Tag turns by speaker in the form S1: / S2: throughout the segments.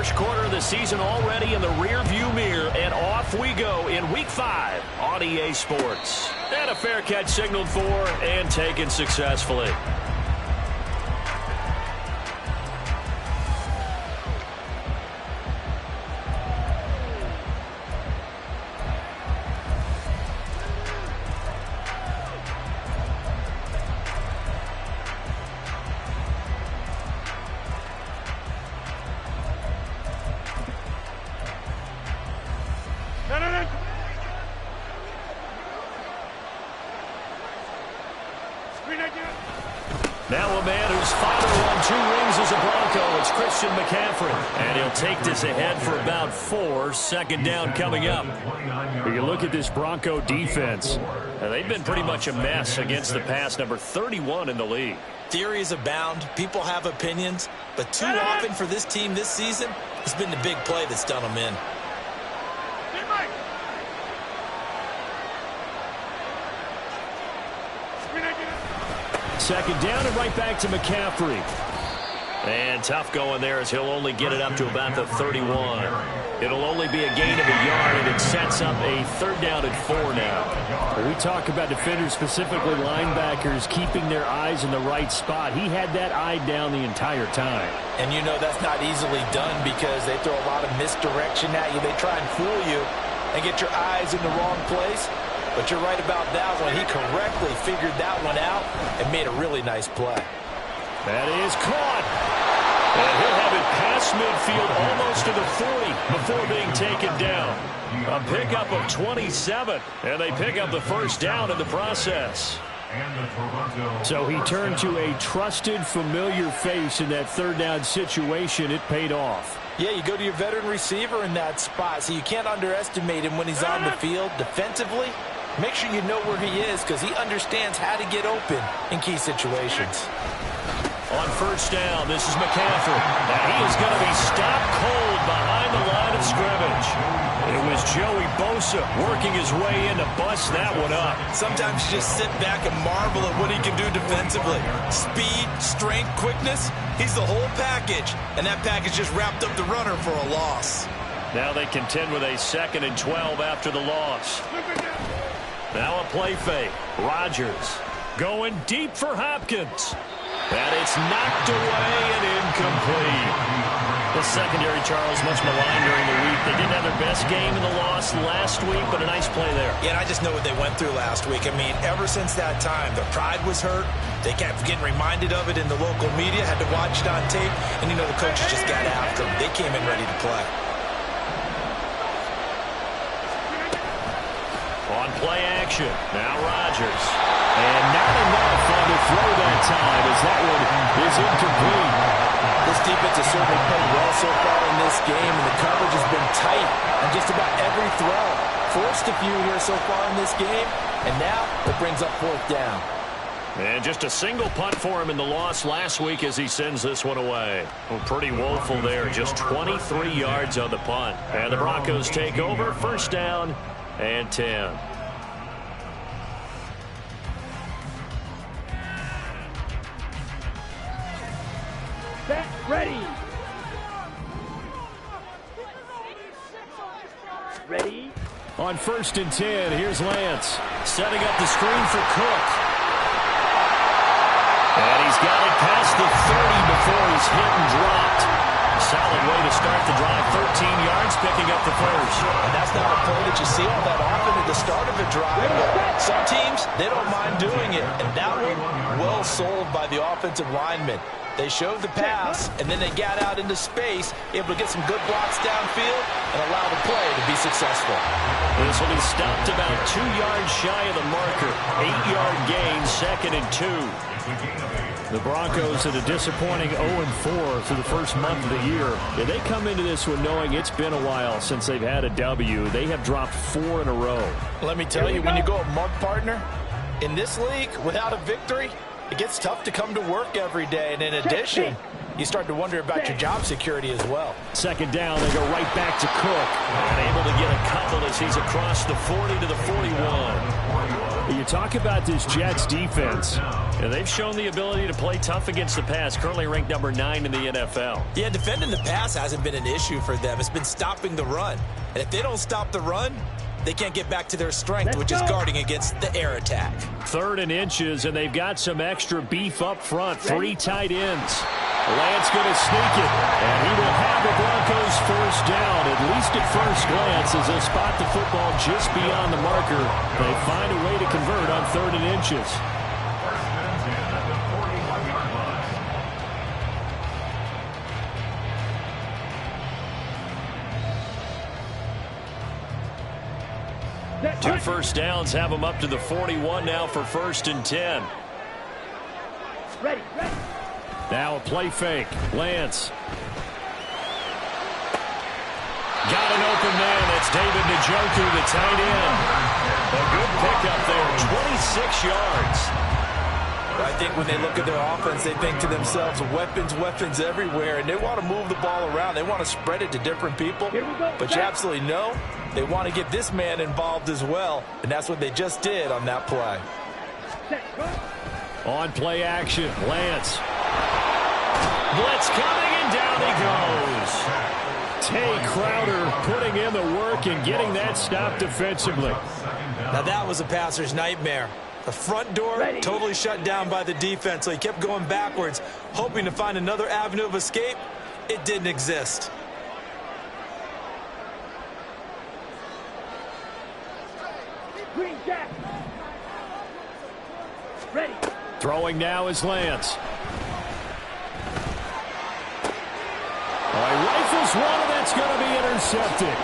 S1: First quarter of the season already in the rear-view mirror, and off we go in Week 5 on EA Sports. And a fair catch signaled for and taken successfully. Now a man whose father won 2 rings as a Bronco. It's Christian McCaffrey. And he'll take this ahead for about 4. Second down coming up. You look at this Bronco defense. They've been pretty much a mess against the pass, number 31 in the league.
S2: Theories abound. People have opinions. But too often for this team this season, it's been the big play that's done them in.
S1: Second down and right back to McCaffrey. And tough going there as he'll only get it up to about the 31. It'll only be a gain of a yard, and it sets up a third down at 4 now. When we talk about defenders, specifically linebackers, keeping their eyes in the right spot. He had that eye down the entire time.
S2: And you know that's not easily done because they throw a lot of misdirection at you. They try and fool you and get your eyes in the wrong place. But you're right about that one. He correctly figured that one out and made a really nice play.
S1: That is caught. And he'll have it past midfield almost to the 40 before being taken down. A pickup of 27, and they pick up the first down in the process. So he turned to a trusted, familiar face in that third down situation. It paid off.
S2: Yeah, you go to your veteran receiver in that spot, so you can't underestimate him when he's on the field. Defensively, make sure you know where he is because he understands how to get open in key situations.
S1: On first down, this is McCaffrey. Now he is going to be stopped cold behind the line of scrimmage. It was Joey Bosa working his way in to bust that one up.
S2: Sometimes you just sit back and marvel at what he can do defensively. Speed, strength, quickness, he's the whole package. And that package just wrapped up the runner for a loss.
S1: Now they contend with a 2nd and 12 after the loss. Now a play fake. Rodgers going deep for Hopkins. And it's knocked away and incomplete. The secondary, Charles, much maligned during the week. They didn't have their best game in the loss last week, but a nice play there.
S2: Yeah, and I just know what they went through last week. I mean, ever since that time, their pride was hurt. They kept getting reminded of it in the local media, had to watch it on tape, and you know the coaches just got after them. They came in ready to play.
S1: On play action, now Rodgers. And not enough on the throw that time as that one is incomplete.
S2: This defense has certainly played well so far in this game, and the coverage has been tight on just about every throw. Forced a few here so far in this game, and now it brings up 4th down.
S1: And just a single punt for him in the loss last week as he sends this one away. Well, pretty woeful there, just 23 yards on the punt. And the Broncos take over, first down and 10.
S3: Ready. Ready.
S1: On 1st and 10, here's Lance. Setting up the screen for Cook. And he's got it past the 30 before he's hit and dropped. Solid way to start the drive. 13 yards, picking up the first.
S2: And that's not a play that you see all that often at the start of a drive. Some teams, they don't mind doing it. And that one, well sold by the offensive lineman. They showed the pass, and then they got out into space, able to get some good blocks downfield and allow the play to be successful.
S1: This will be stopped about 2 yards shy of the marker. 8-yard gain, 2nd and 2. The Broncos had a disappointing 0-4 through the first month of the year. Yeah, they come into this one knowing it's been a while since they've had a W. They have dropped 4 in a row.
S2: Let me tell you, when you go a Mark partner, in this league, without a victory, it gets tough to come to work every day. And in addition, you start to wonder about your job security as well.
S1: Second down, they go right back to Cook. And able to get a couple as he's across the 40 to the 41. You talk about this Jets defense. Yeah, they've shown the ability to play tough against the pass, currently ranked number 9 in the NFL.
S2: Yeah, defending the pass hasn't been an issue for them. It's been stopping the run. And if they don't stop the run, they can't get back to their strength, which is guarding against the air attack.
S1: 3rd and inches, and they've got some extra beef up front. 3 tight ends. Lance going to sneak it, and he will have the Broncos first down, at least at first glance, as they'll spot the football just beyond the marker. They find a way to convert on 3rd and inches. Two first downs have them up to the 41 now for 1st and 10.
S3: Ready.
S1: Now a play fake. Lance. Got an open man. That's David Njoku, the tight end. A good pickup there. 26 yards.
S2: I think when they look at their offense, they think to themselves, weapons everywhere, and they want to move the ball around. They want to spread it to different people. But you absolutely know they want to get this man involved as well, and that's what they just did on that play.
S1: On play action, Lance. Blitz coming, and down he goes. Tay Crowder putting in the work and getting that stop defensively.
S2: Now that was a passer's nightmare. The front door totally shut down by the defense, so he kept going backwards, hoping to find another avenue of escape. It didn't exist.
S3: Green Jack. Ready.
S1: Throwing now is Lance. He rifles one, and that's going to be intercepted.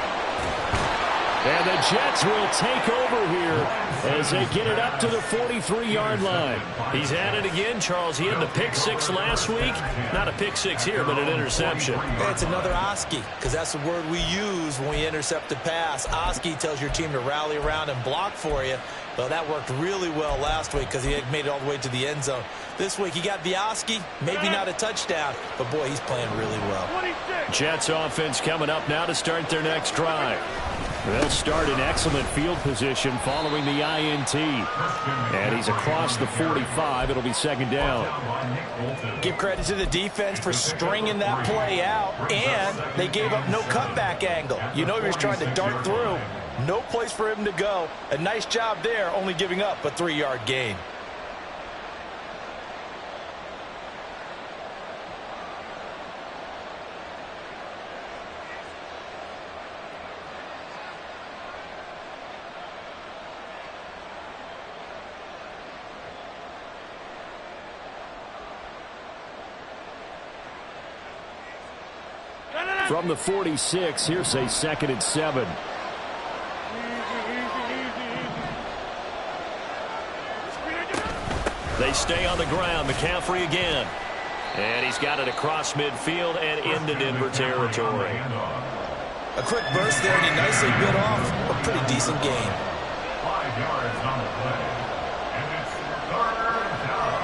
S1: And the Jets will take over here as they get it up to the 43-yard line. He's had it again, Charles. He had the pick 6 last week. Not a pick 6 here, but an interception.
S2: It's another Oski, because that's the word we use when we intercept a pass. Oski tells your team to rally around and block for you. Well, that worked really well last week because he had made it all the way to the end zone. This week he got the Oski, maybe not a touchdown, but boy, he's playing really well.
S1: Jets offense coming up now to start their next drive. They'll start in excellent field position following the INT. And he's across the 45. It'll be 2nd down.
S2: Give credit to the defense for stringing that play out, and they gave up no cutback angle. You know he was trying to dart through. No place for him to go. A nice job there, only giving up a 3-yard gain.
S1: From the 46, here's a 2nd and 7. They stay on the ground. McCaffrey again. And he's got it across midfield and into Denver territory.
S2: A quick burst there, and he nicely bit off a pretty decent gain.
S4: 5 yards on the play. And it's 3rd down.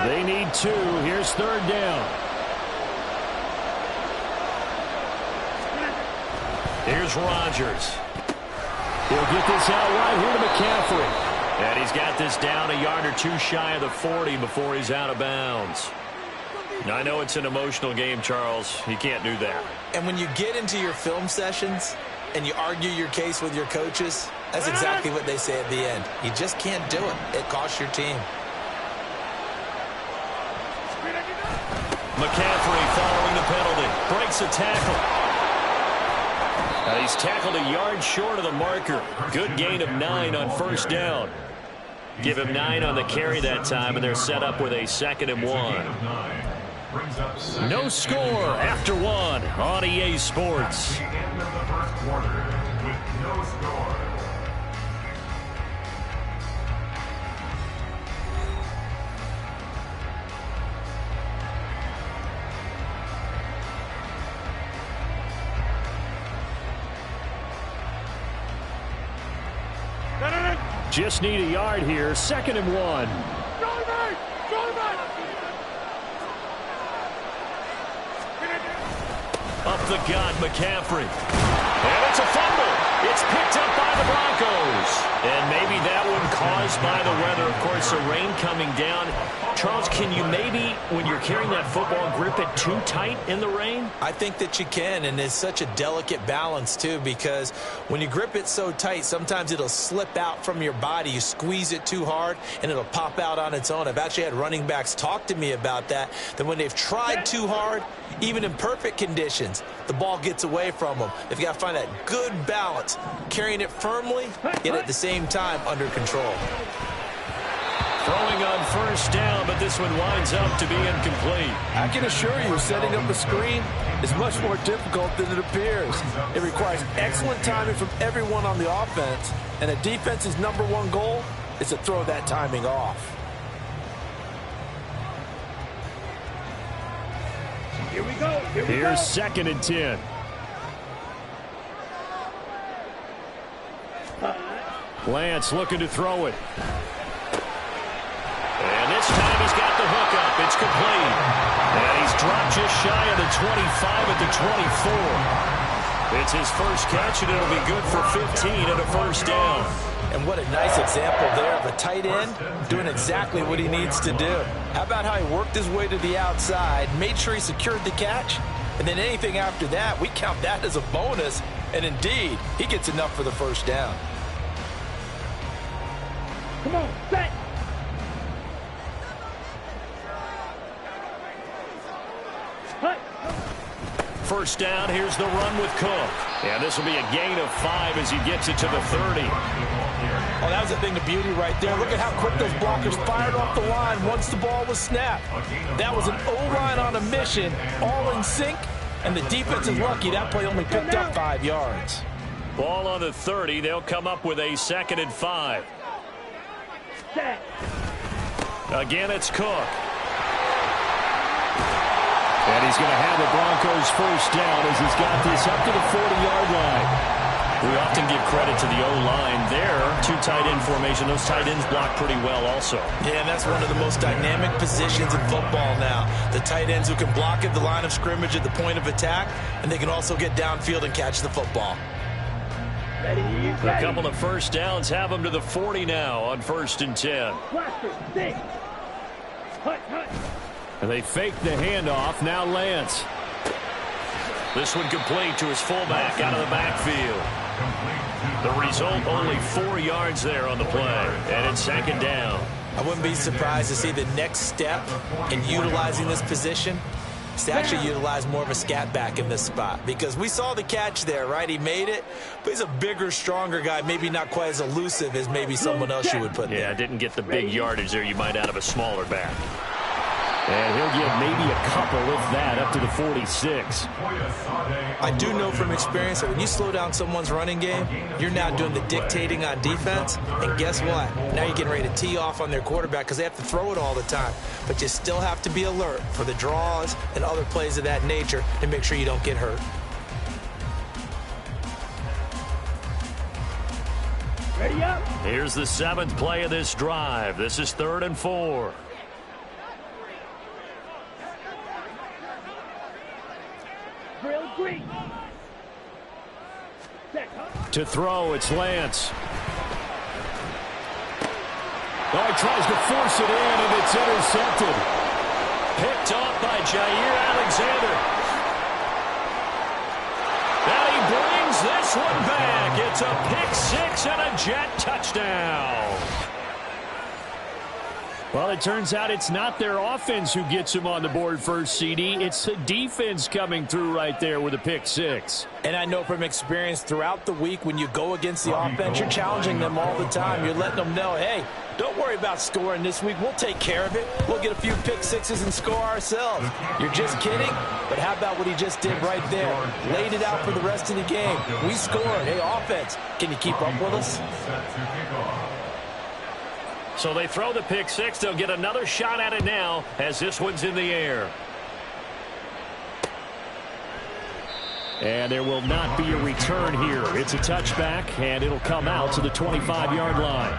S1: They need 2. Here's 3rd down. Here's Rodgers. He'll get this out right here to McCaffrey. And he's got this down a yard or 2 shy of the 40 before he's out of bounds. Now, I know it's an emotional game, Charles. You can't do that.
S2: And when you get into your film sessions and you argue your case with your coaches, that's exactly what they say at the end. You just can't do it. It costs your team.
S1: McCaffrey following the penalty. Breaks a tackle. He's tackled a yard short of the marker. Good gain of 9 on 1st down. Give him 9 on the carry that time, and they're set up with a 2nd and 1. No score after 1 on EA Sports.
S4: The end of the first quarter with no score.
S1: Just need a yard here. 2nd and 1. Up the gut, McCaffrey. And it's a fumble. It's picked up by the Broncos. And maybe that one caused by the weather. Of course, the rain coming down. Charles, can you maybe, when you're carrying that football, grip it too tight in the rain?
S2: I think that you can, and it's such a delicate balance, too, because when you grip it so tight, sometimes it'll slip out from your body. You squeeze it too hard, and it'll pop out on its own. I've actually had running backs talk to me about that when they've tried too hard, even in perfect conditions, the ball gets away from them. They've got to find that good balance, carrying it firmly, yet at the same time under control.
S1: Throwing on first down, but this one winds up to be incomplete.
S5: I can assure you, setting up a screen is much more difficult than it appears. It requires excellent timing from everyone on the offense, and a defense's #1 goal is to throw that timing off.
S3: Here we go. Here we
S1: Here's
S3: go.
S1: 2nd and 10. Lance looking to throw it. And this time he's got the hook up. It's complete. And he's dropped just shy of the 25 at the 24. It's his first catch, and it'll be good for 15 and a first down.
S2: And what a nice example there of a tight end doing exactly what he needs to do. How about how he worked his way to the outside, made sure he secured the catch, and then anything after that, we count that as a bonus. And indeed, he gets enough for the first down.
S3: Come on, set. Hut.
S1: First down, here's the run with Cook. And this will be a gain of 5 as he gets it to the 30.
S2: Oh, that was a thing of beauty right there. Look at how quick those blockers fired off the line once the ball was snapped. That was an O-line on a mission, all in sync, and the defense is lucky that play only picked up 5 yards.
S1: Ball on the 30. They'll come up with a 2nd and 5.
S3: Set.
S1: Again, it's Cook. And he's going to have the Broncos first down as he's got this up to the 40-yard line. We often give credit to the O-line there. 2 tight end formation. Those tight ends block pretty well also.
S2: Yeah, and that's one of the most dynamic positions in football now. The tight ends who can block at the line of scrimmage at the point of attack, and they can also get downfield and catch the football.
S3: Ready,
S1: A
S3: ready.
S1: couple of first downs have them to the 40 now on 1st and 10.
S3: Blaster, six. Hut, hut.
S1: And they fake the handoff. Now Lance. This one complete to his fullback out of the backfield. The result, only 4 yards there on the play. And it's 2nd down.
S2: I wouldn't be surprised to see the next step in utilizing this position is to actually utilize more of a scat back in this spot. Because we saw the catch there, right? He made it, but he's a bigger, stronger guy, maybe not quite as elusive as maybe someone else you would put there.
S1: Yeah, didn't get the big yardage there you might out of a smaller back. And he'll get maybe a couple, if that, up to the 46.
S2: I do know from experience that when you slow down someone's running game, you're now doing the dictating on defense. And guess what? Now you're getting ready to tee off on their quarterback because they have to throw it all the time. But you still have to be alert for the draws and other plays of that nature to make sure you don't get hurt.
S3: Ready up.
S1: Here's the 7th play of this drive. This is 3rd and 4.
S3: Drill green. Set, hut.
S1: To throw, it's Lance. Oh, he tries to force it in, and it's intercepted. Picked off by Jair Alexander. And he brings this one back. It's a pick 6 and a Jet touchdown. Well, it turns out it's not their offense who gets him on the board first, CD. It's the defense coming through right there with a pick 6.
S2: And I know from experience throughout the week when you go against the offense, you're challenging them all the time. You're letting them know, hey, don't worry about scoring this week. We'll take care of it. We'll get a few pick 6s and score ourselves. You're just kidding? But how about what he just did right there? Laid it out for the rest of the game. We scored. Hey, offense, can you keep up with us?
S1: So they throw the pick 6. They'll get another shot at it now as this one's in the air. And there will not be a return here. It's a touchback, and it'll come out to the 25-yard line.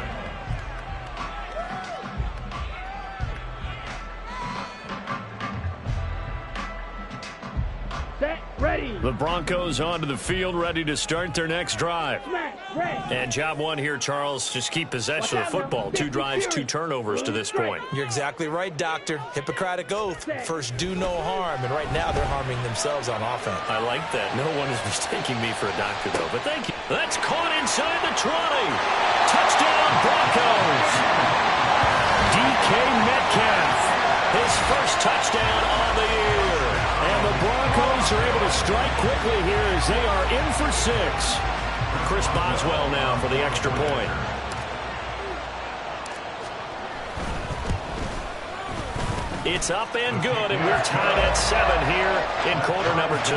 S3: Set, ready.
S1: The Broncos onto the field, ready to start their next drive. And job one here, Charles, just keep possession of the football. 2 drives, 2 turnovers to this point.
S2: You're exactly right, Doctor. Hippocratic oath. First, do no harm. And right now, they're harming themselves on offense.
S1: I like that. No one is mistaking me for a doctor, though. But thank you. That's caught inside the 20. Touchdown, Broncos. DK Metcalf. His first touchdown on the year. And the Broncos are able to strike quickly here as they are in for 6. Chris Boswell now for the extra point. It's up and good, and we're tied at 7 here in quarter number 2.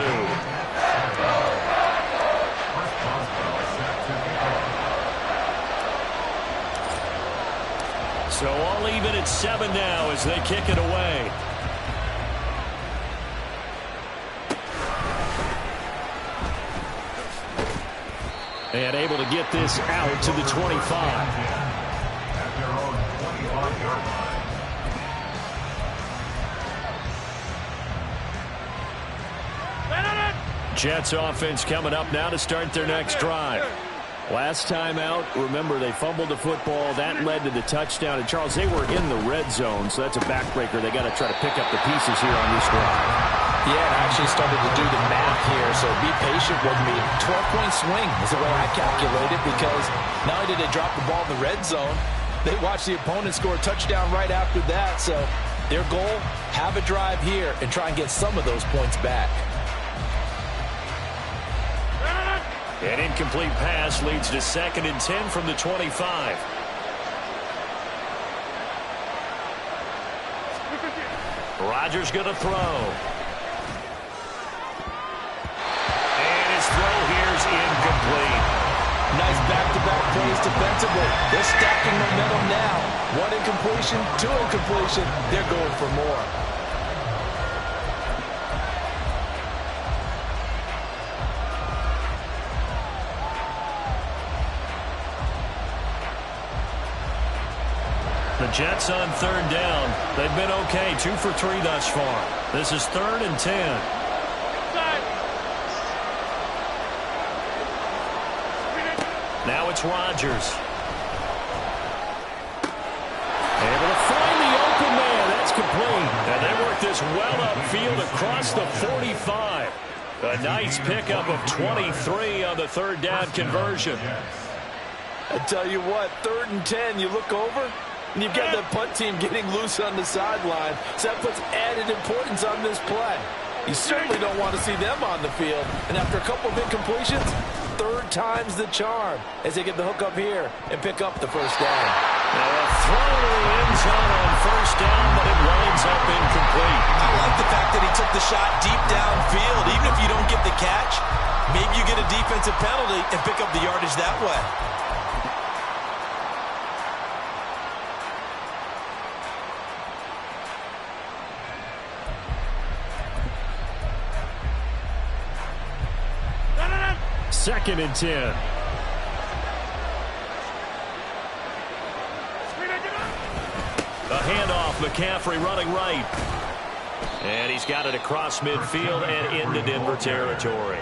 S1: So all even at 7 now as they kick it away. And able to get this out to the 25.
S4: At their own 25-yard line.
S1: Jets offense coming up now to start their next drive. Last time out, remember, they fumbled the football. That led to the touchdown. And, Charles, they were in the red zone, so that's a backbreaker. They got to try to pick up the pieces here on this drive.
S2: Yeah, and I actually started to do the math here, so be patient with me. 12-point swing is the way I calculate it, because not only did they drop the ball in the red zone, they watched the opponent score a touchdown right after that. So their goal, have a drive here and try and get some of those points back.
S1: An incomplete pass leads to 2nd and 10 from the 25. Rodgers going to throw. Throw here's incomplete.
S2: Nice back-to-back plays defensively. They're stacking momentum now. 1 incompletion, 2 incompletion. They're going for more.
S1: The Jets on 3rd down. They've been okay, 2 for 3 thus far. This is 3rd and 10. Now it's Rodgers. Able to find the open man. That's complete. And they work this well upfield across the 45. A nice pickup of 23 on the 3rd down conversion.
S2: I tell you what, 3rd and 10, you look over, and you've got the punt team getting loose on the sideline. So that puts added importance on this play. You certainly don't want to see them on the field. And after a couple of incompletions, 3rd time's the charm as they get the hook up here and pick up the 1st down.
S1: Now a throw to the end zone on 1st down, but it winds up incomplete.
S2: I like the fact that he took the shot deep downfield. Even if you don't get the catch, maybe you get a defensive penalty and pick up the yardage that way.
S1: Second and 10. A handoff, McCaffrey running right. And he's got it across midfield and into Denver territory.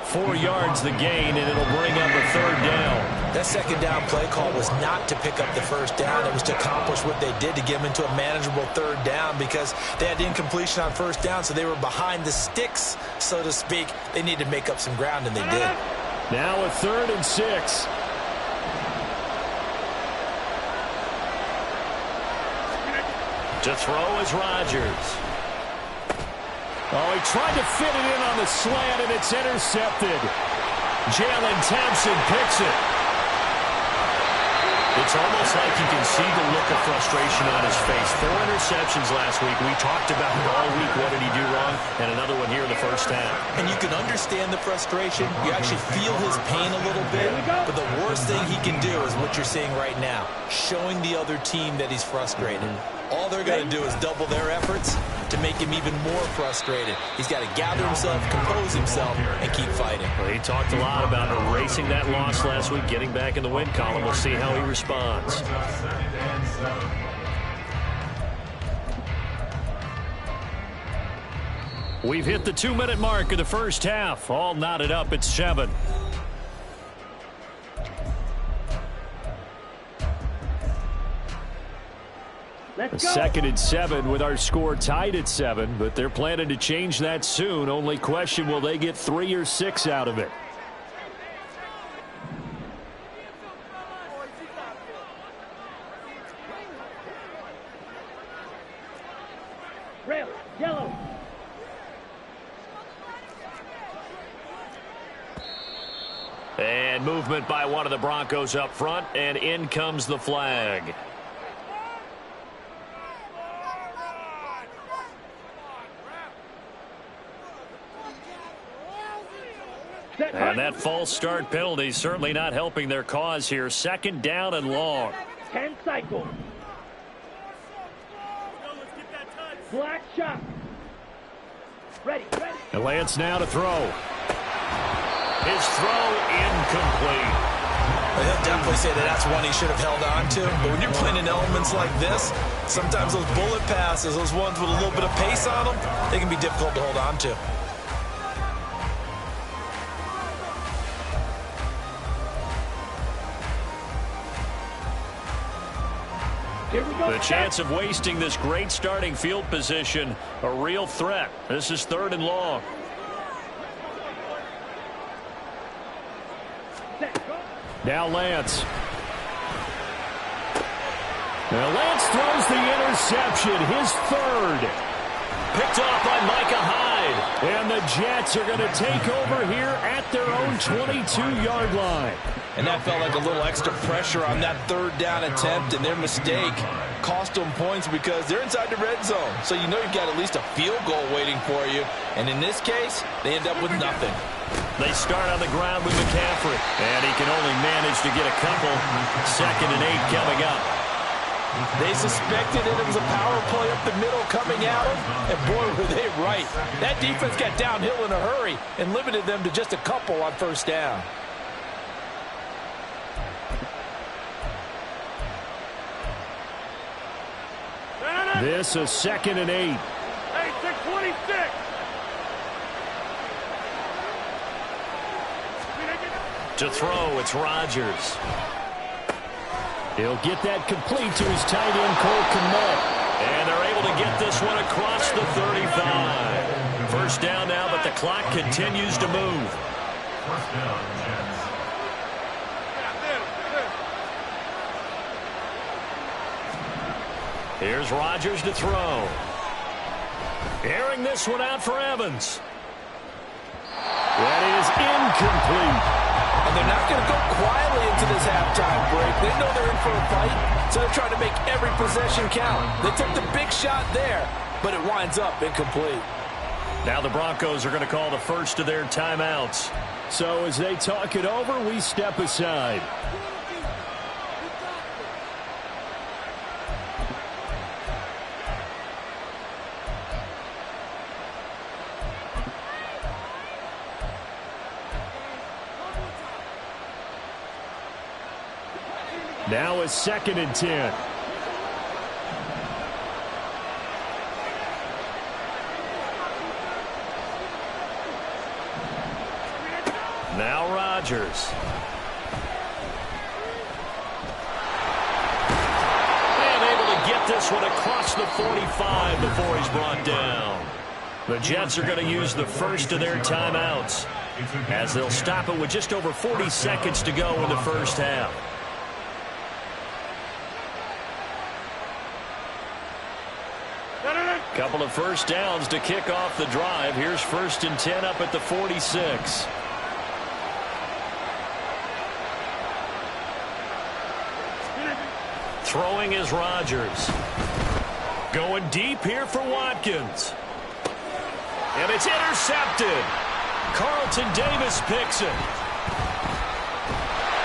S1: 4 yards the gain, and it'll bring up a 3rd down.
S2: That 2nd down play call was not to pick up the 1st down. It was to accomplish what they did to get them into a manageable 3rd down, because they had incompletion on 1st down, so they were behind the sticks, so to speak. They needed to make up some ground, and they did.
S1: Now a 3rd and 6. To throw is Rodgers. Oh, he tried to fit it in on the slant, and it's intercepted. Jalen Thompson picks it. It's almost like you can see the look of frustration on his face. 4 interceptions last week. We talked about it all week. What did he do wrong? And another one here in the 1st half.
S2: And you can understand the frustration. You actually feel his pain a little bit. But the worst thing he can do is what you're seeing right now, showing the other team that he's frustrated. All they're going to do is double their efforts to make him even more frustrated. He's got to gather himself, compose himself, and keep fighting.
S1: Well, he talked a lot about erasing that loss last week, getting back in the win column. We'll see how he responds. We've hit the 2-minute mark of the first half. All knotted up at 7.
S3: Let's go.
S1: 2nd and 7 with our score tied at 7, but they're planning to change that soon. Only question, will they get 3 or 6 out of it?
S3: Red, yellow.
S1: And movement by one of the Broncos up front, and in comes the flag. And that false start penalty certainly not helping their cause here. 2nd down and long.
S3: 10 cycles. Black shot. Ready.
S1: And Lance now to throw. His throw incomplete.
S2: Well, he'll definitely say that that's one he should have held on to. But when you're playing in elements like this, sometimes those bullet passes, those ones with a little bit of pace on them, they can be difficult to hold on to.
S1: The chance of wasting this great starting field position, a real threat. This is 3rd and long. Now Lance. Now Lance throws the interception, his 3rd. Picked off by Micah Hyde. And the Jets are going to take over here at their own 22-yard line.
S2: And that felt like a little extra pressure on that 3rd down attempt, and their mistake cost them points because they're inside the red zone. So you know you've got at least a field goal waiting for you. And in this case, they end up with nothing.
S1: They start on the ground with McCaffrey. And he can only manage to get a couple. 2nd and 8 coming up.
S2: They suspected it was a power play up the middle coming at them, and boy, were they right. That defense got downhill in a hurry and limited them to just a couple on 1st down.
S1: This is 2nd and 8.
S3: Hey, 626.
S1: To throw, it's Rodgers. He'll get that complete to his tight end, Cole Kmet. And they're able to get this one across the 35. 1st down now, but the clock continues to move.
S4: 1st down, Jets.
S1: Here's Rodgers to throw. Airing this one out for Evans. That is incomplete.
S5: And they're not going to go quietly into this halftime break. They know they're in for a fight, so they're trying to make every possession count. They took the big shot there, but it winds up incomplete.
S1: Now the Broncos are going to call the first of their timeouts. So as they talk it over, we step aside. Now is 2nd and 10. Now Rodgers. And able to get this one across the 45 before he's brought down. The Jets are going to use the first of their timeouts as they'll stop it with just over 40 seconds to go in the 1st half. Couple of 1st downs to kick off the drive. Here's 1st and 10 up at the 46. Throwing is Rodgers. Going deep here for Watkins. And it's intercepted. Carlton Davis picks it.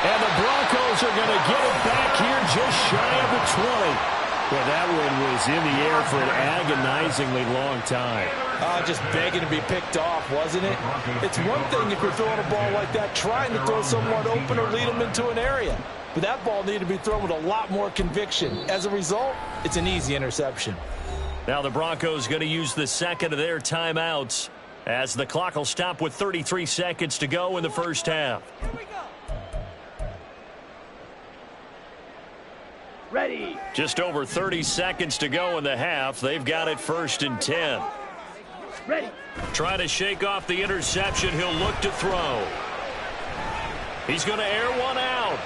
S1: And the Broncos are going to get it back here just shy of the 20. Well, that one was in the air for an agonizingly long time.
S2: Just begging to be picked off, wasn't it? It's one thing if you're throwing a ball like that, trying to throw someone open or lead them into an area. But that ball needed to be thrown with a lot more conviction. As a result, it's an easy interception.
S1: Now the Broncos going to use the second of their timeouts as the clock will stop with 33 seconds to go in the first half.
S3: Here we go. Ready.
S1: Just over 30 seconds to go in the half. They've got it 1st and 10.
S3: Ready.
S1: Trying to shake off the interception. He'll look to throw. He's going to air one out.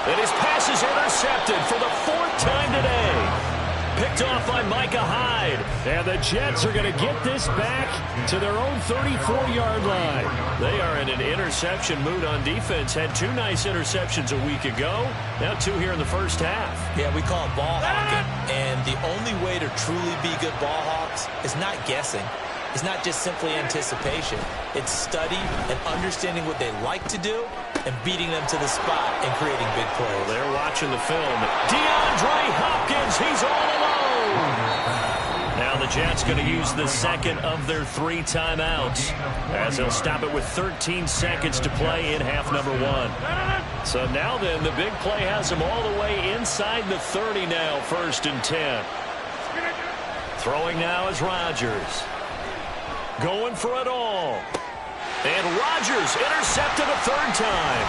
S1: And his pass is intercepted for the 4th time today. Picked off by Micah Hyde. And the Jets are going to get this back to their own 34-yard line. They are in an interception mood on defense. Had 2 nice interceptions a week ago. Now 2 here in the first half.
S2: Yeah, we call it ball hawking. And the only way to truly be good ball hawks is not guessing. It's not just simply anticipation. It's study and understanding what they like to do and beating them to the spot and creating big plays.
S1: They're watching the film. DeAndre Hopkins, he's all alone. Now the Jets going to use the second of their 3 timeouts as they'll stop it with 13 seconds to play in half number 1. So now then, the big play has them all the way inside the 30 now, 1st and 10. Throwing now is Rodgers. Going for it all. And Rodgers intercepted a 3rd time.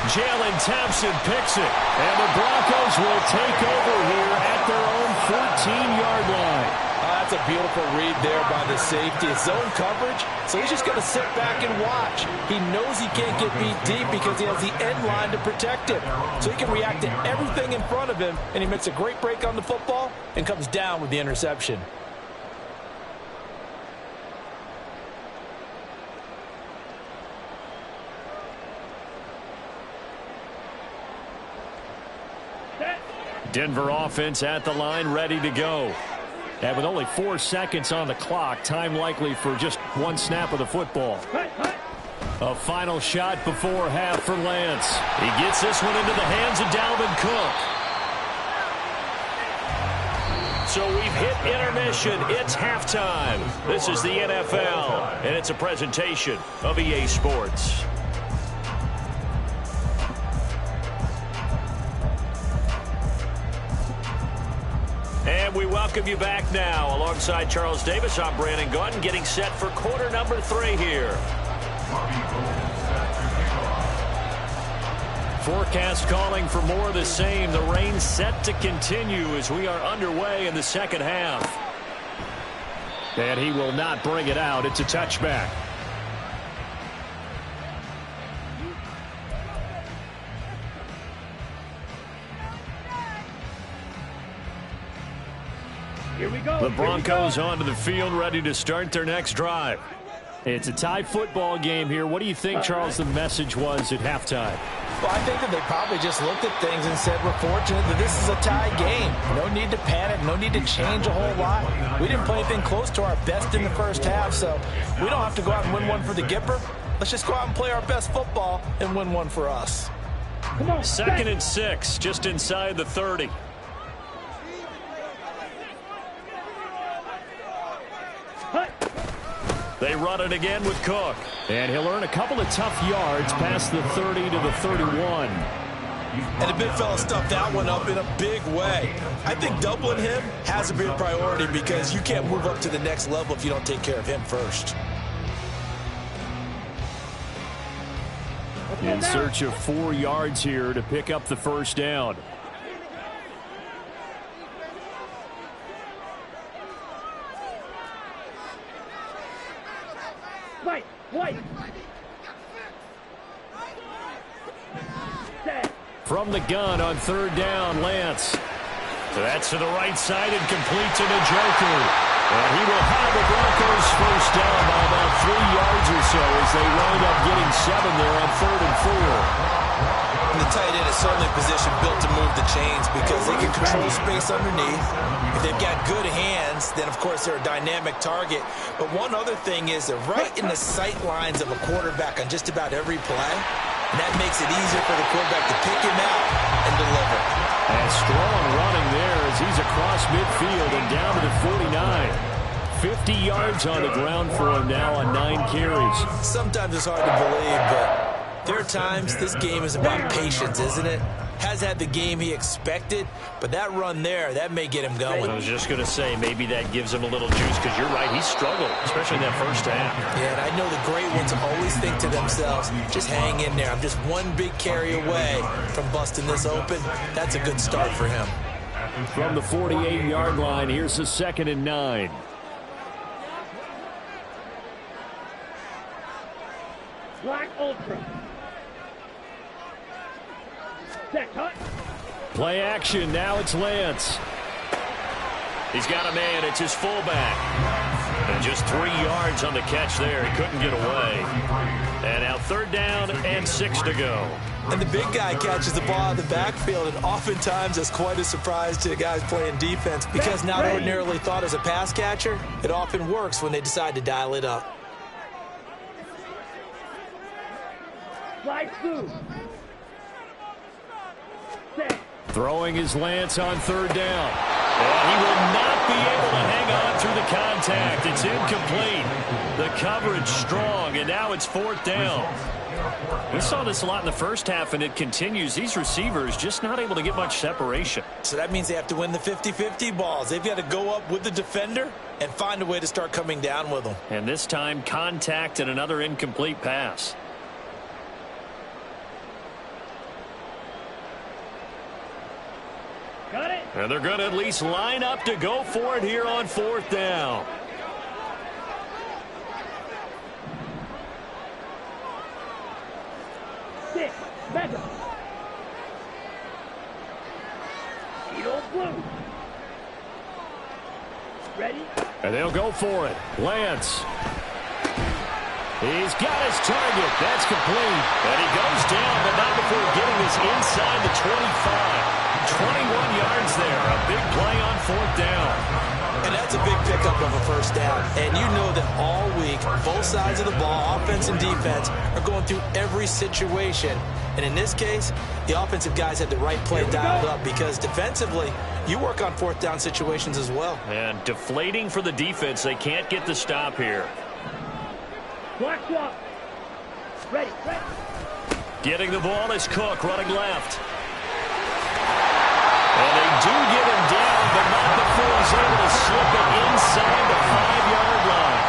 S1: Jalen Thompson picks it. And the Broncos will take over here at their own 14-yard line.
S5: That's a beautiful read there by the safety. It's zone coverage, so he's just going to sit back and watch. He knows he can't get beat deep because he has the end line to protect him. So he can react to everything in front of him, and he makes a great break on the football and comes down with the interception.
S1: Denver offense at the line, ready to go. And with only 4 seconds on the clock, time likely for just 1 snap of the football. A final shot before half for Lance. He gets this one into the hands of Dalvin Cook. So we've hit intermission. It's halftime. This is the NFL, and it's a presentation of EA Sports. And we welcome you back now. Alongside Charles Davis, I'm Brandon Gaudin, getting set for quarter number 3 here. Forecast calling for more of the same. The rain set to continue as we are underway in the second half. And he will not bring it out. It's a touchback.
S3: Here we go.
S1: The Broncos onto the field, ready to start their next drive. It's a tie football game here. What do you think, Charles, the message was at halftime?
S5: Well, I think that they probably just looked at things and said, we're fortunate that this is a tie game. No need to panic. No need to change a whole lot. We didn't play anything close to our best in the first half, so we don't have to go out and win one for the Gipper. Let's just go out and play our best football and win one for us.
S3: Come on.
S1: 2nd and 6, just inside the 30. They run it again with Cook. And he'll earn a couple of tough yards past the 30 to the 31.
S2: And the big fella stuffed that one up in a big way. I think doubling him has a big priority because you can't move up to the next level if you don't take care of him first.
S1: In search of 4 yards here to pick up the first down.
S3: White.
S1: From the gun on 3rd down, Lance. So that's to the right side and completes to Njoku. And he will have the Broncos first down by about 3 yards or so as they wind up getting 7 there on 3rd and 4.
S2: And the tight end is certainly a position built to move the chains because they can control space underneath. If they've got good hands, then of course they're a dynamic target. But one other thing is they're right in the sight lines of a quarterback on just about every play. And that makes it easier for the quarterback to pick him out and deliver.
S1: And strong running there as he's across midfield and down to the 49. 50 yards on the ground for him now on 9 carries.
S2: Sometimes it's hard to believe, but there are times this game is about patience, isn't it? has had the game he expected, but that run there, that may get him going.
S1: I was just going to say, maybe that gives him a little juice, because you're right, he struggled, especially in that first half.
S2: Yeah, and I know the great ones always think to themselves, just hang in there. I'm just one big carry away from busting this open. That's a good start for him.
S1: From the 48-yard line, here's the 2nd and 9.
S3: Black Ultra. Set, cut.
S1: Play action, now it's Lance. He's got a man, it's his fullback. And just 3 yards on the catch there, he couldn't get away. And now 3rd down and 6 to go.
S2: And the big guy catches the ball out of the backfield, and oftentimes it's quite a surprise to the guys playing defense, because not ordinarily thought as a pass catcher, it often works when they decide to dial it up.
S3: Fly through. Set.
S1: Throwing his Lance on 3rd down. And he will not be able to hang on through the contact. It's incomplete. The coverage strong, and now it's 4th down. We saw this a lot in the first half, and it continues. These receivers just not able to get much separation.
S2: So that means they have to win the 50-50 balls. They've got to go up with the defender and find a way to start coming down with them.
S1: And this time, contact and another incomplete pass.
S3: Got it.
S1: And they're going to at least line up to go for it here on 4th down.
S3: Six. Mega. Eagle blue. Ready?
S1: And they'll go for it. Lance. He's got his target. That's complete. And he goes down, but not before getting this inside the 25. 21 yards there. A big play on 4th down.
S2: And that's a big pickup of a 1st down. And you know that all week, both sides of the ball, offense and defense, are going through every situation. And in this case, the offensive guys had the right play dialed up, because defensively, you work on 4th down situations as well.
S1: And deflating for the defense. They can't get the stop here.
S3: Black swap. Ready. Ready.
S1: Getting the ball is Cook running left. And they do get him down, but not before he's able to slip it inside the 5-yard line.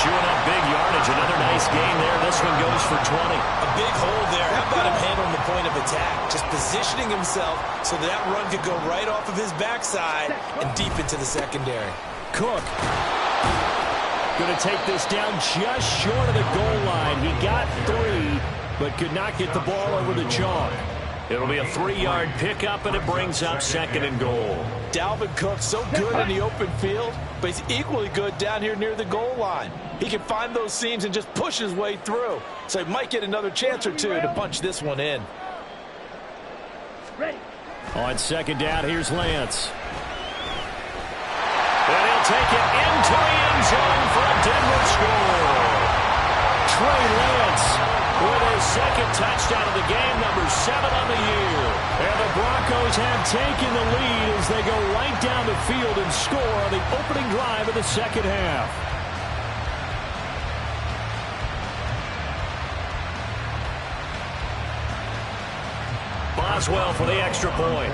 S1: Chewing up big yardage. Another nice gain there. This one goes for 20.
S2: A big hole there. How about him handling the point of attack? Just positioning himself so that run could go right off of his backside and deep into the secondary.
S1: Cook going to take this down just short of the goal line. He got 3, but could not get the ball over the chalk. It'll be a 3-yard pickup, and it brings up 2nd and goal.
S2: Dalvin Cook, so good in the open field, but he's equally good down here near the goal line. He can find those seams and just push his way through. So he might get another chance or two to punch this one in.
S3: Ready.
S1: On 2nd down, here's Lance. And he'll take it into the end zone for a Denver score. Trey Lance with his 2nd touchdown of the game, number 7 on the year. And the Broncos have taken the lead as they go right down the field and score on the opening drive of the 2nd half. Boswell for the extra point.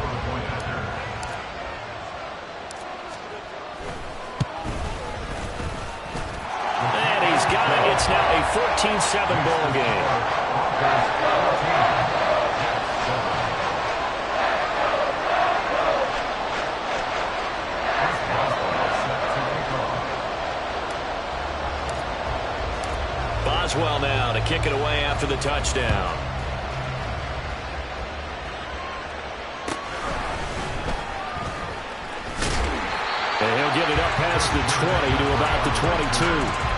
S1: And he's got it. It's now a 14-7 ball game. Boswell now to kick it away after the touchdown. And he'll get it up past the 20 to about the 22.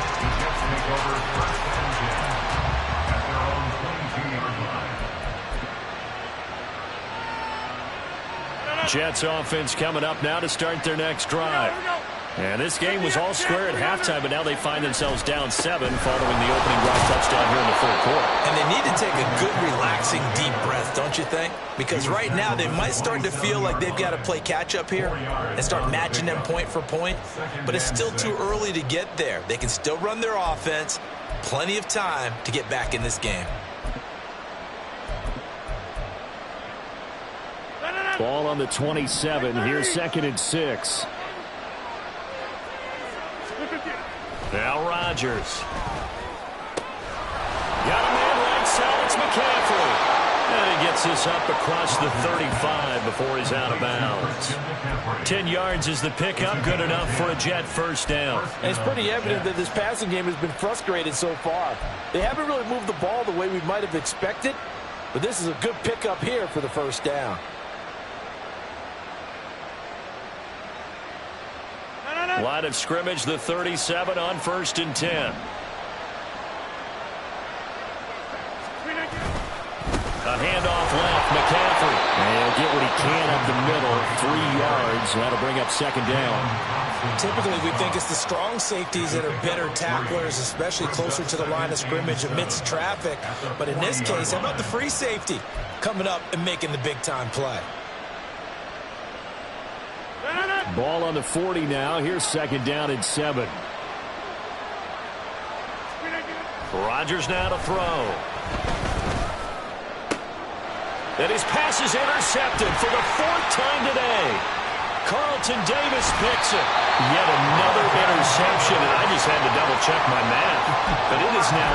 S1: Jets offense coming up now to start their next drive. And this game was all square at halftime, but now they find themselves down 7 following the opening drive touchdown here in the 4th quarter.
S2: And they need to take a good, relaxing, deep breath, don't you think? Because right now they might start to feel like they've got to play catch-up here and start matching them point for point. But it's still too early to get there. They can still run their offense. Plenty of time to get back in this game.
S1: Ball on the 27. Here's 2nd and 6. Now Rodgers. Got a man right side. It's McCaffrey. And he gets this up across the 35 before he's out of bounds. 10 yards is the pickup. Good enough for a Jet first down.
S5: And it's pretty evident that this passing game has been frustrated so far. They haven't really moved the ball the way we might have expected, but this is a good pickup here for the first down.
S1: Line of scrimmage, the 37 on 1st and 10. A handoff left, McCaffrey. And he'll get what he can up the middle, 3 yards. That'll bring up 2nd down.
S2: Typically, we think it's the strong safeties that are better tacklers, especially closer to the line of scrimmage amidst traffic. But in this case, how about the free safety coming up and making the big-time play?
S1: Ball on the 40 now. Here's 2nd down and 7. Rodgers now to throw. And his pass is intercepted for the 4th time today. Carlton Davis picks it. Yet another interception, and I just had to double-check my math. But it is now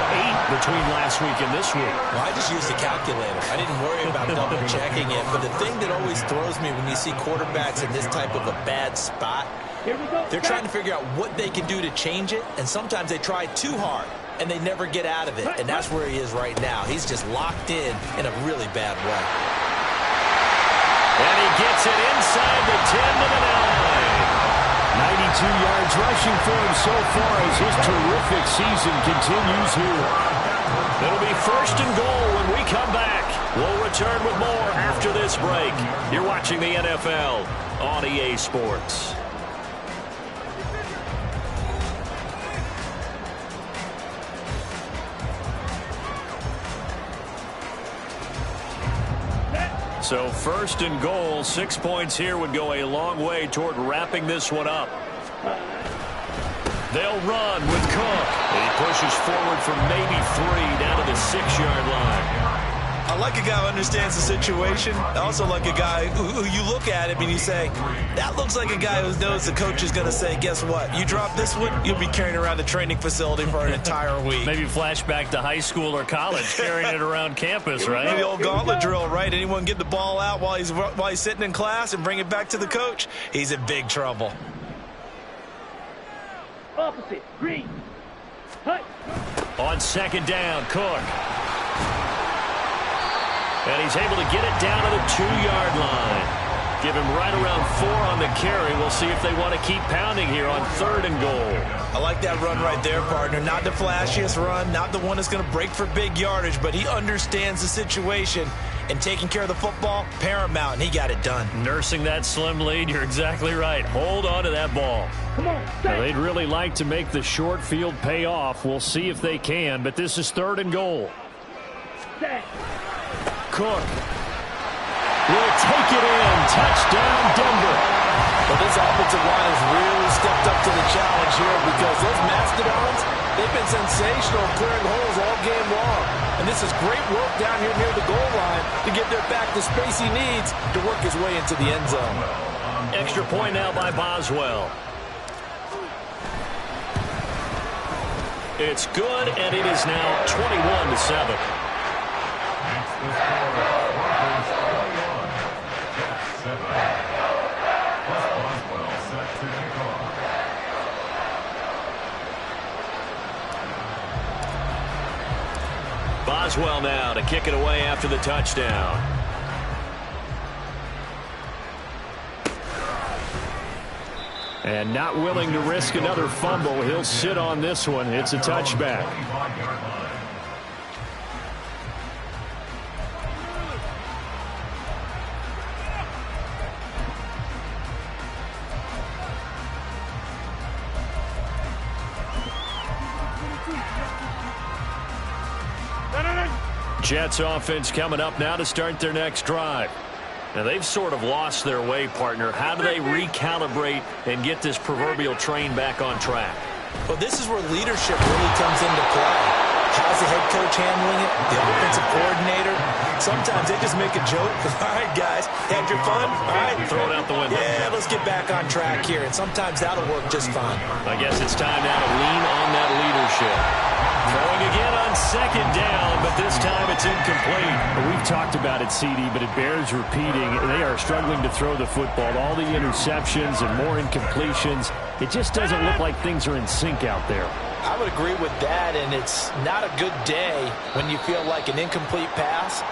S1: 8 between last week and this week.
S2: Well, I just used the calculator. I didn't worry about double-checking it. But the thing that always throws me when you see quarterbacks in this type of a bad spot, they're trying to figure out what they can do to change it, and sometimes they try too hard, and they never get out of it. And that's where he is right now. He's just locked in a really bad way.
S1: And he gets it inside the 10 to the 9. 92 yards rushing for him so far as his terrific season continues here. It'll be 1st and goal when we come back. We'll return with more after this break. You're watching the NFL on EA Sports. So 1st and goal, 6 points here would go a long way toward wrapping this one up. They'll run with Cook. And he pushes forward for maybe 3 down to the 6-yard line.
S2: I like a guy who understands the situation. I also like a guy who you look at him and you say, that looks like a guy who knows the coach is going to say, guess what? You drop this one, you'll be carrying around the training facility for an entire week.
S1: Maybe flashback to high school or college, carrying it around campus, right?
S2: Maybe the old gauntlet drill, right? Anyone get the ball out while he's sitting in class and bring it back to the coach? He's in big trouble.
S3: Opposite, green. Hut.
S1: On 2nd down, Cook. And he's able to get it down to the 2-yard line. Give him right around 4 on the carry. We'll see if they want to keep pounding here on 3rd and goal.
S2: I like that run right there, partner. Not the flashiest run, not the one that's going to break for big yardage, but he understands the situation. And taking care of the football, paramount, and he got it done.
S1: Nursing that slim lead, you're exactly right. Hold on to that ball.
S3: Come on,
S1: Now, they'd really like to make the short field pay off. We'll see if they can, but this is 3rd and goal.
S3: set.
S1: Cook will take it in. Touchdown, Denver.
S5: But this offensive line has really stepped up to the challenge here because those Mastodons, they've been sensational clearing holes all game long. And this is great work down here near the goal line to get their back the space he needs to work his way into the end zone.
S1: Extra point now by Boswell. It's good, and it is now 21-7. Boswell now to kick it away after the touchdown. And not willing to risk another fumble. He'll sit on this one. It's a touchback. Jets offense coming up now to start their next drive. Now, they've sort of lost their way, partner. How do they recalibrate and get this proverbial train back on track?
S2: Well, this is where leadership really comes into play. How's the head coach handling it, the offensive coordinator, sometimes they just make a joke. All right, guys, had your fun? All right.
S1: Throw it out the window.
S2: Yeah, let's get back on track here, and sometimes that'll work just fine.
S1: I guess it's time now to lean on that leadership. Throwing again on second down, but this time it's incomplete.
S6: We've talked about it, CD, but it bears repeating. They are struggling to throw the football. All the interceptions and more incompletions. It just doesn't look like things are in sync out there.
S2: I would agree with that, and it's not a good day when you feel like an incomplete pass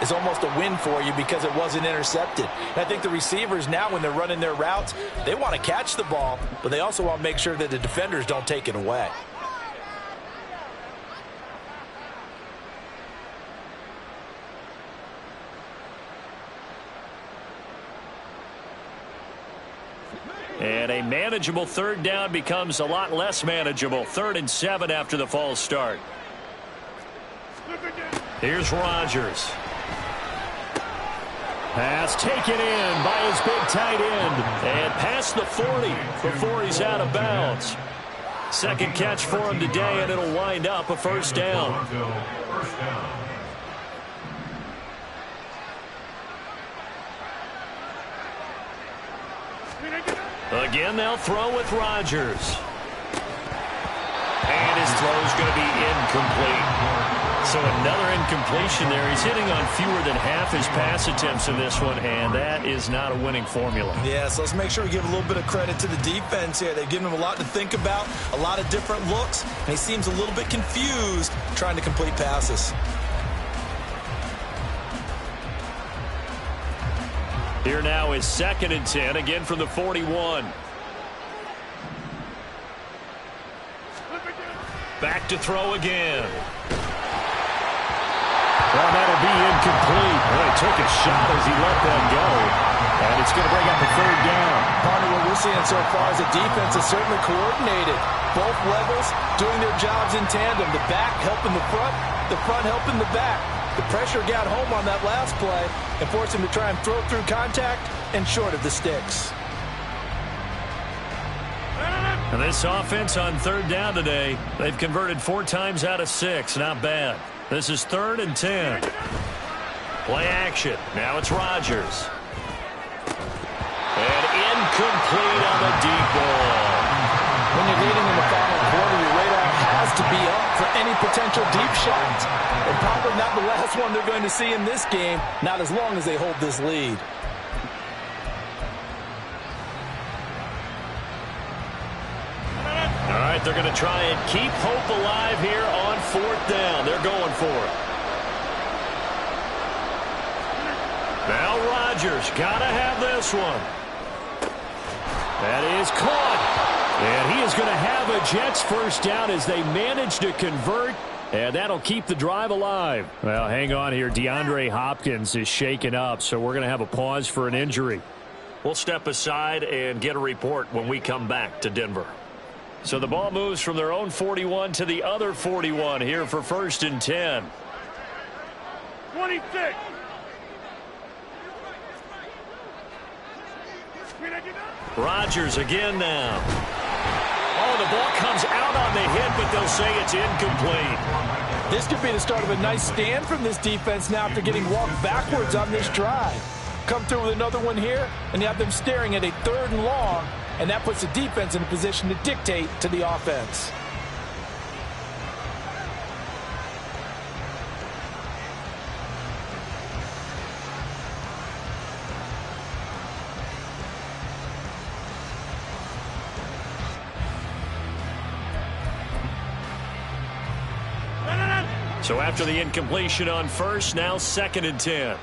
S2: is almost a win for you because it wasn't intercepted. And I think the receivers now, when they're running their routes, they want to catch the ball, but they also want to make sure that the defenders don't take it away.
S1: And a manageable third down becomes a lot less manageable. 3rd and 7 after the false start. Here's Rodgers. Pass taken in by his big tight end. And past the 40 before he's out of bounds. Second catch for him today, and it'll wind up a first down.
S4: First down.
S1: Again, they'll throw with Rodgers. And his throw's going to be incomplete. So another incompletion there. He's hitting on fewer than half his pass attempts in this one, and that is not a winning formula.
S2: Yeah, so let's make sure we give a little bit of credit to the defense here. They've given him a lot to think about, a lot of different looks, and he seems a little bit confused trying to complete passes.
S1: Here now is 2nd and 10, again from the 41. Back to throw again.
S6: Well, that'll be incomplete. Boy, he took a shot as he let that go. And it's going to bring up a 3rd down.
S2: Partner, what we're seeing so far is the defense is certainly coordinated. Both levels doing their jobs in tandem. The back helping the front helping the back. The pressure got home on that last play and forced him to try and throw through contact and short of the sticks.
S1: And this offense on 3rd down today, they've converted 4 times out of 6. Not bad. This is 3rd and 10. Play action. Now it's Rodgers. And incomplete on the deep ball.
S2: When you're leading in the final quarter, your radar has to be up for any potential deep shot. And probably not the last one they're going to see in this game, not as long as they hold this lead.
S1: All right, they're going to try and keep hope alive here on 4th down. They're going for it. Now Rodgers, got to have this one. That is caught. And he is going to have a Jets first down as they manage to convert. And that'll keep the drive alive.
S6: Well, hang on here. DeAndre Hopkins is shaken up, so we're going to have a pause for an injury.
S1: We'll step aside and get a report when we come back to Denver. So the ball moves from their own 41 to the other 41 here for 1st and 10.
S3: 26.
S1: Rodgers again now. Oh, the ball comes out on the hit, but they'll say it's incomplete.
S2: This could be the start of a nice stand from this defense now after getting walked backwards on this drive. Come through with another one here, and you have them staring at a 3rd and long, and that puts the defense in a position to dictate to the offense.
S1: So after the incompletion on 1st, now 2nd and 10.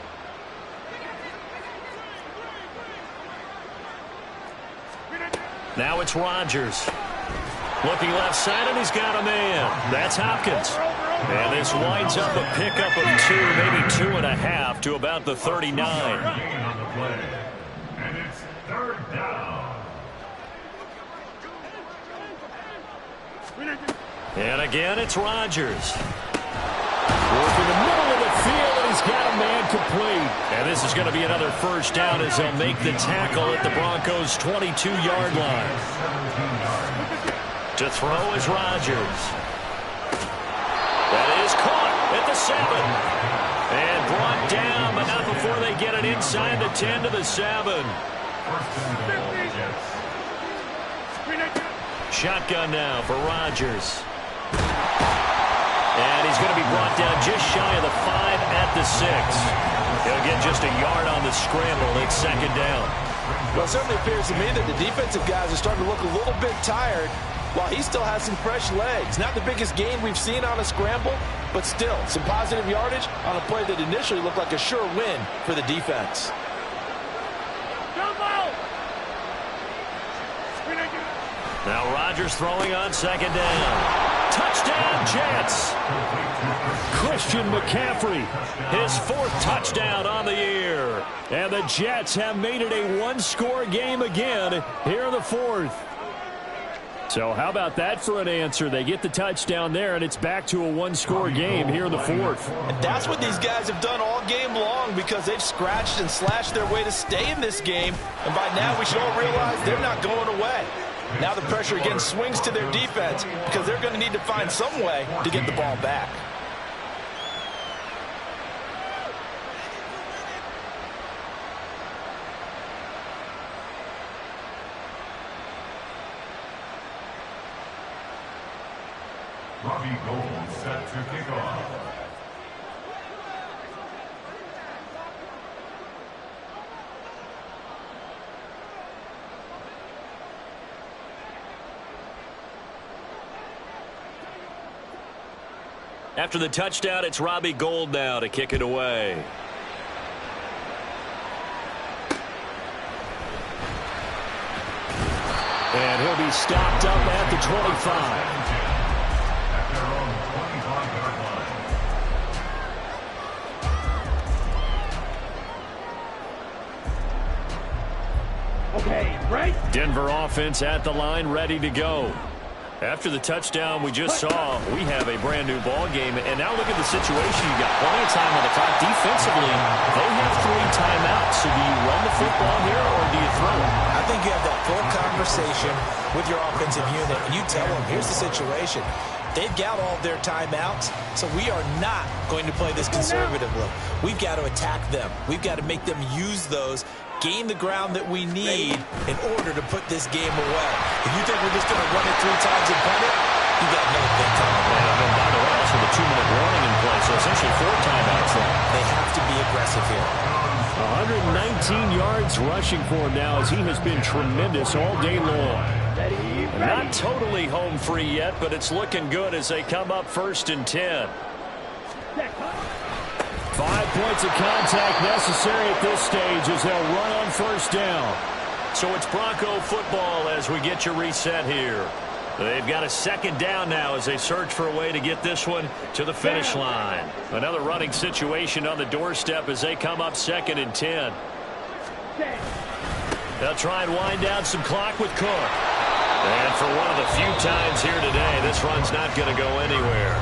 S1: Now it's Rodgers. Looking left side, and he's got a man. That's Hopkins. And this winds up a pickup of 2, maybe 2.5 to about the 39.
S4: On the play. And it's 3rd down.
S1: And again, it's Rodgers. Work in the middle of the field, and he's got a man complete. And this is going to be another first down as they'll make the tackle at the Broncos' 22-yard line. To throw is Rodgers. That is caught. And brought down, but not before they get it inside the 10 to the 7. Shotgun now for Rodgers. And he's going to be brought down just shy of the 5 at the 6. He'll get just a yard on the scramble. It's second down.
S2: Well, it certainly appears to me that the defensive guys are starting to look a little bit tired while he still has some fresh legs. Not the biggest gain we've seen on a scramble, but still some positive yardage on a play that initially looked like a sure win for the defense.
S1: Now Rodgers throwing on second down. Touchdown, Jets. Christian McCaffrey, his 4th touchdown on the year. And the Jets have made it a one-score game again here in the 4th. So how about that for an answer? They get the touchdown there, and it's back to a one-score game here in the 4th.
S2: And that's what these guys have done all game long because they've scratched and slashed their way to stay in this game. And by now we should all realize they're not going away. Now the pressure again swings to their defense because they're going to need to find some way to get the ball back.
S4: Robbie Gould set to kick off.
S1: After the touchdown, it's Robbie Gould now to kick it away. And he'll be stopped up at the 25.
S4: At their own 25-yard line.
S3: Okay, right?
S1: Denver offense at the line, ready to go. After the touchdown we just saw, we have a brand-new ball game. And now look at the situation. You got plenty of time on the clock. Defensively, they have 3 timeouts. So do you run the football here or do you throw it?
S2: I think you have that full conversation with your offensive unit, and you tell them, here's the situation. They've got all of their timeouts, so we are not going to play this conservatively. We've got to attack them. We've got to make them use those, gain the ground that we need in order to put this game away. If you think we're just going to run it 3 times and punt it, you got another thing coming.
S1: And by the way, also the 2-minute warning in play, so essentially 4 timeouts left.
S2: They have to be aggressive here.
S1: 119 yards rushing for him now as he has been tremendous all day long. Not totally home free yet, but it's looking good as they come up 1st and 10. 5 points of contact necessary at this stage as they'll run on 1st down. So it's Bronco football as we get you reset here. They've got a 2nd down now as they search for a way to get this one to the finish line. Another running situation on the doorstep as they come up 2nd and 10. They'll try and wind down some clock with Cook. And for one of the few times here today, this run's not going to go anywhere.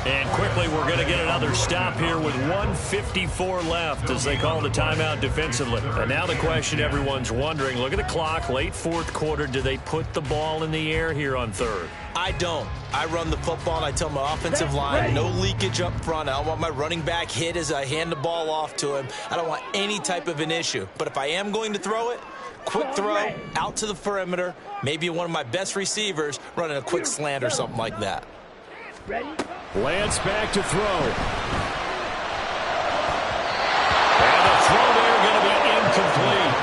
S1: And quickly, we're going to get another stop here with 1:54 left as they call the timeout defensively. And now the question everyone's wondering, look at the clock, late 4th quarter. Do they put the ball in the air here on 3rd?
S2: I don't. I run the football, and I tell my offensive line, no leakage up front. I don't want my running back hit as I hand the ball off to him. I don't want any type of an issue. But if I am going to throw it, quick throw, out to the perimeter, maybe one of my best receivers running a quick slant or something like that.
S3: Ready?
S1: Lance back to throw. And the throw there going to be incomplete.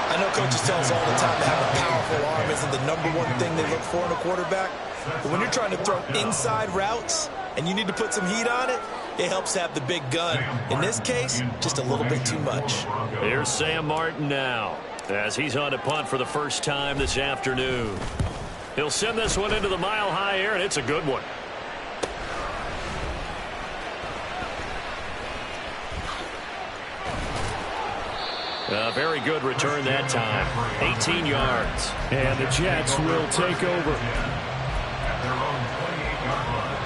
S2: I know coaches tell us all the time that having a powerful arm isn't the #1 thing they look for in a quarterback. But when you're trying to throw inside routes and you need to put some heat on it, it helps to have the big gun. In this case, just a little bit too much.
S1: Here's Sam Martin now as he's on to punt for the first time this afternoon. He'll send this one into the mile-high air, and it's a good one. A very good return that time. 18 yards. And the Jets will take over.
S4: At their own 28-yard line.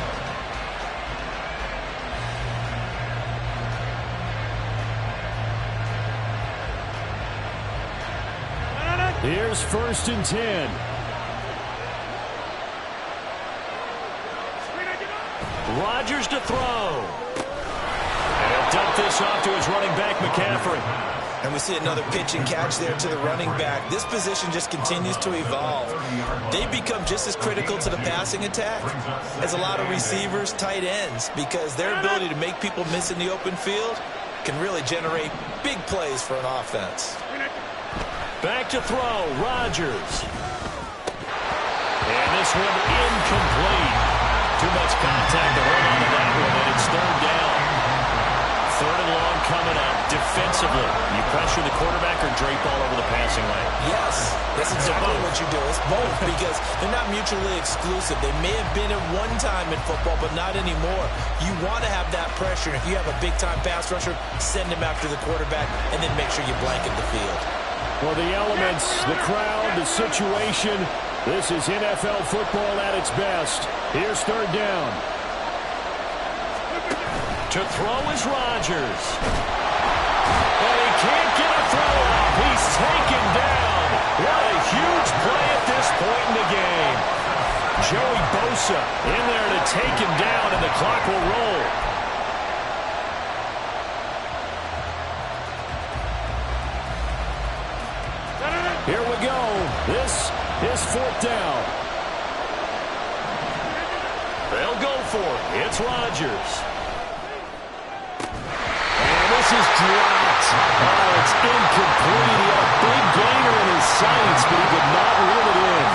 S1: Here's 1st and 10. Rodgers to throw. dump this off to his running back, McCaffrey.
S2: And we see another pitch and catch there to the running back. This position just continues to evolve. They become just as critical to the passing attack as a lot of receivers, tight ends, because their ability to make people miss in the open field can really generate big plays for an offense.
S1: Back to throw, Rodgers. And this one incomplete. Too much contact to hold on to that one, and it's third down. Third and long coming up. Defensively, you pressure the quarterback or drape all over the passing lane?
S2: Yes, that's exactly what you do. It's both because they're not mutually exclusive. They may have been at one time in football, but not anymore. You want to have that pressure. If you have a big-time pass rusher, send him after the quarterback, and then make sure you blanket the field.
S6: Well, the elements, the crowd, the situation, this is NFL football at its best. Here's third down.
S1: To throw is Rodgers. And he can't get a throw off. He's taken down. What a huge play at this point in the game. Joey Bosa in there to take him down, and the clock will roll.
S6: Here we go. This is fourth down.
S1: They'll go for it. It's Rodgers. And this is dropped. Oh, it's incomplete. He had a big gainer in his sights, but he could not reel it in.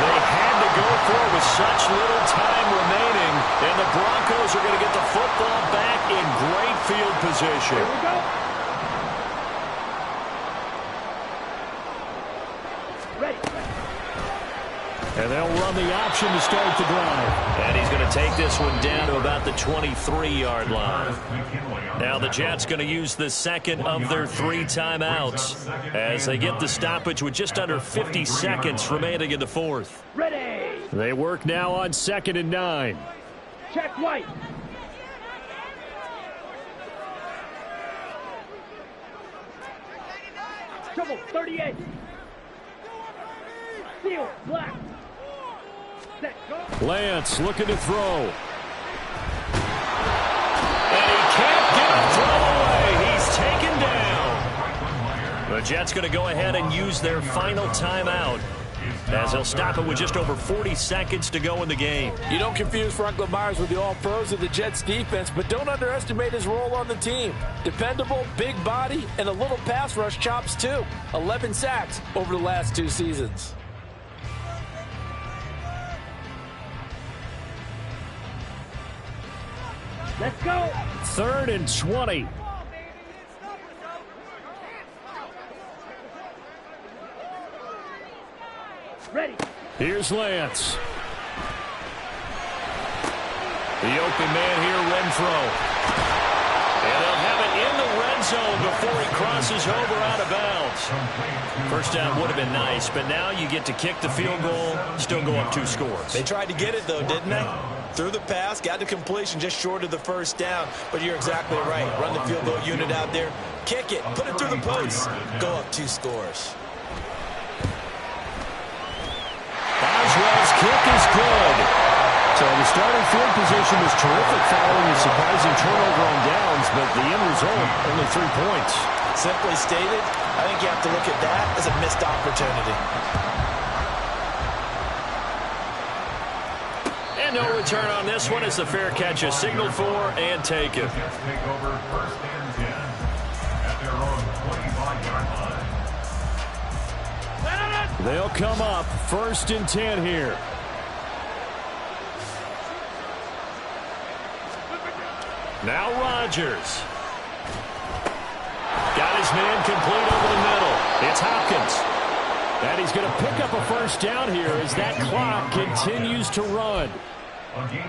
S1: They had to go for it with such little time remaining, and the Broncos are going to get the football back in great field position.
S3: Here we go. Ready.
S1: And they'll run the option to start the drive. And he's going to take this one down to about the 23-yard line. Now the Jets going to use the second of their 3 timeouts as they get the stoppage with just under 50 seconds remaining in the fourth.
S3: Ready.
S6: They work now on 2nd and 9.
S3: Check white. Trouble 38. Seal black. Set go.
S6: Lance looking to throw.
S1: And he can't get a throw away. He's taken down. The Jets going to go ahead and use their final timeout as they'll stop it with just over 40 seconds to go in the game.
S5: You don't confuse Franklin Myers with the all-pros of the Jets defense, but don't underestimate his role on the team. Dependable, big body, and a little pass rush chops too. 11 sacks over the last 2 seasons.
S3: Let's go.
S6: 3rd and 20.
S3: Ready.
S6: Here's Lance.
S1: The open man here, Renfro. And they'll have it in the red zone before he crosses over out of bounds. First down would have been nice, but now you get to kick the field goal, still go up 2 scores.
S2: They tried to get it, though, didn't they? Threw the pass, got the completion just short of the first down. But you're exactly right. Run the field goal unit out there. Kick it. Put it through the post. Go up 2 scores.
S1: Boswell's kick is good.
S6: So the starting field position was terrific following a surprising turnover on downs, but the end result, only 3 points.
S2: Simply stated, I think you have to look at that as a missed opportunity.
S1: And no return on this one as the fair catch is signaled for and taken.
S4: Jets take over 1st and 10 at their own 25-yard line.
S6: They'll come up 1st and 10 here.
S1: Now Rodgers. Got his man complete over the middle. It's Hopkins.
S6: And he's going to pick up a first down here as that clock continues to run.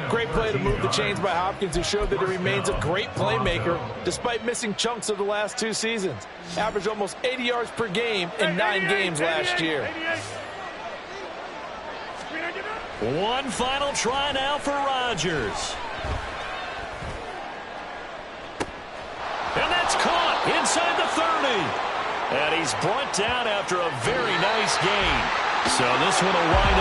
S5: Great play to move the chains by Hopkins, who showed that he remains a great playmaker despite missing chunks of the last 2 seasons. Averaged almost 80 yards per game in 9 games last year.
S1: One final try now for Rodgers. And that's caught inside the 30. And he's brought down after a very nice gain. So this one will wind